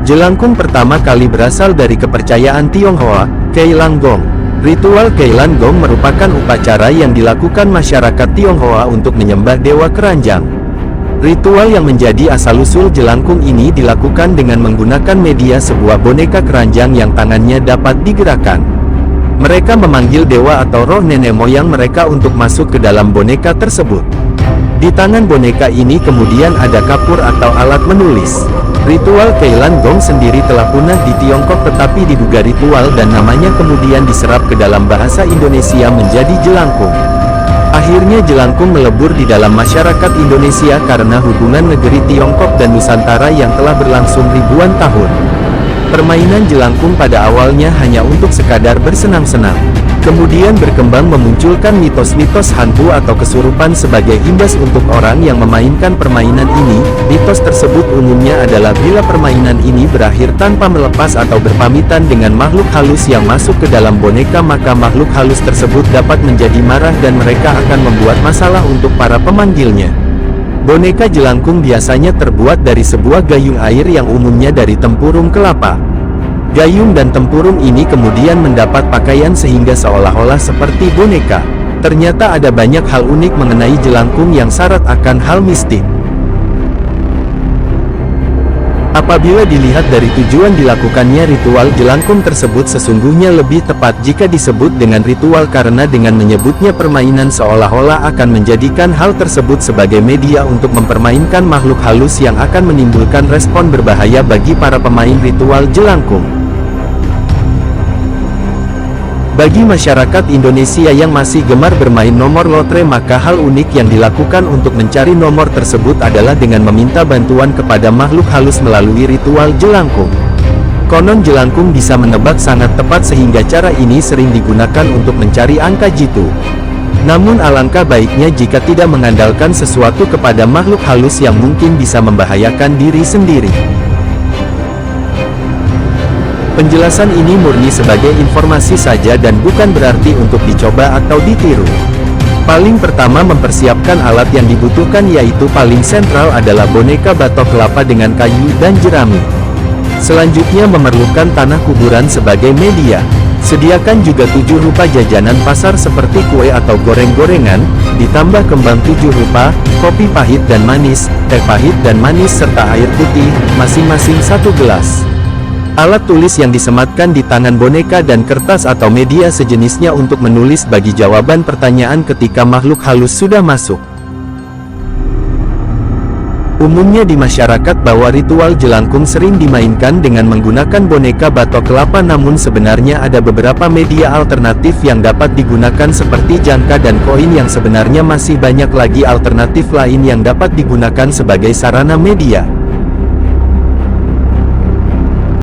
Jelangkung pertama kali berasal dari kepercayaan Tionghoa, Keilanggong. Ritual Keilanggong merupakan upacara yang dilakukan masyarakat Tionghoa untuk menyembah dewa keranjang. Ritual yang menjadi asal-usul jelangkung ini dilakukan dengan menggunakan media sebuah boneka keranjang yang tangannya dapat digerakkan. Mereka memanggil dewa atau roh nenek moyang mereka untuk masuk ke dalam boneka tersebut. Di tangan boneka ini kemudian ada kapur atau alat menulis. Ritual Keilanggong sendiri telah punah di Tiongkok, tetapi diduga ritual dan namanya kemudian diserap ke dalam bahasa Indonesia menjadi jelangkung. Akhirnya jelangkung melebur di dalam masyarakat Indonesia karena hubungan negeri Tiongkok dan Nusantara yang telah berlangsung ribuan tahun. Permainan jelangkung pada awalnya hanya untuk sekadar bersenang-senang. Kemudian berkembang memunculkan mitos-mitos hantu atau kesurupan sebagai imbas untuk orang yang memainkan permainan ini. Mitos tersebut umumnya adalah bila permainan ini berakhir tanpa melepas atau berpamitan dengan makhluk halus yang masuk ke dalam boneka, maka makhluk halus tersebut dapat menjadi marah dan mereka akan membuat masalah untuk para pemanggilnya. Boneka jelangkung biasanya terbuat dari sebuah gayung air yang umumnya dari tempurung kelapa. Gayung dan tempurung ini kemudian mendapat pakaian sehingga seolah-olah seperti boneka. Ternyata ada banyak hal unik mengenai jelangkung yang syarat akan hal mistik. Apabila dilihat dari tujuan dilakukannya ritual jelangkung tersebut, sesungguhnya lebih tepat jika disebut dengan ritual karena dengan menyebutnya permainan seolah-olah akan menjadikan hal tersebut sebagai media untuk mempermainkan makhluk halus yang akan menimbulkan respon berbahaya bagi para pemain ritual jelangkung. Bagi masyarakat Indonesia yang masih gemar bermain nomor lotre, maka hal unik yang dilakukan untuk mencari nomor tersebut adalah dengan meminta bantuan kepada makhluk halus melalui ritual jelangkung. Konon jelangkung bisa menebak sangat tepat sehingga cara ini sering digunakan untuk mencari angka jitu. Namun alangkah baiknya jika tidak mengandalkan sesuatu kepada makhluk halus yang mungkin bisa membahayakan diri sendiri. Penjelasan ini murni sebagai informasi saja dan bukan berarti untuk dicoba atau ditiru. Paling pertama mempersiapkan alat yang dibutuhkan, yaitu paling sentral adalah boneka batok kelapa dengan kayu dan jerami. Selanjutnya memerlukan tanah kuburan sebagai media. Sediakan juga 7 rupa jajanan pasar seperti kue atau goreng-gorengan, ditambah kembang 7 rupa, kopi pahit dan manis, teh pahit dan manis serta air putih, masing-masing 1 gelas. Alat tulis yang disematkan di tangan boneka dan kertas atau media sejenisnya untuk menulis bagi jawaban pertanyaan ketika makhluk halus sudah masuk. Umumnya di masyarakat bahwa ritual jelangkung sering dimainkan dengan menggunakan boneka batok kelapa, namun sebenarnya ada beberapa media alternatif yang dapat digunakan seperti jangka dan koin, yang sebenarnya masih banyak lagi alternatif lain yang dapat digunakan sebagai sarana media.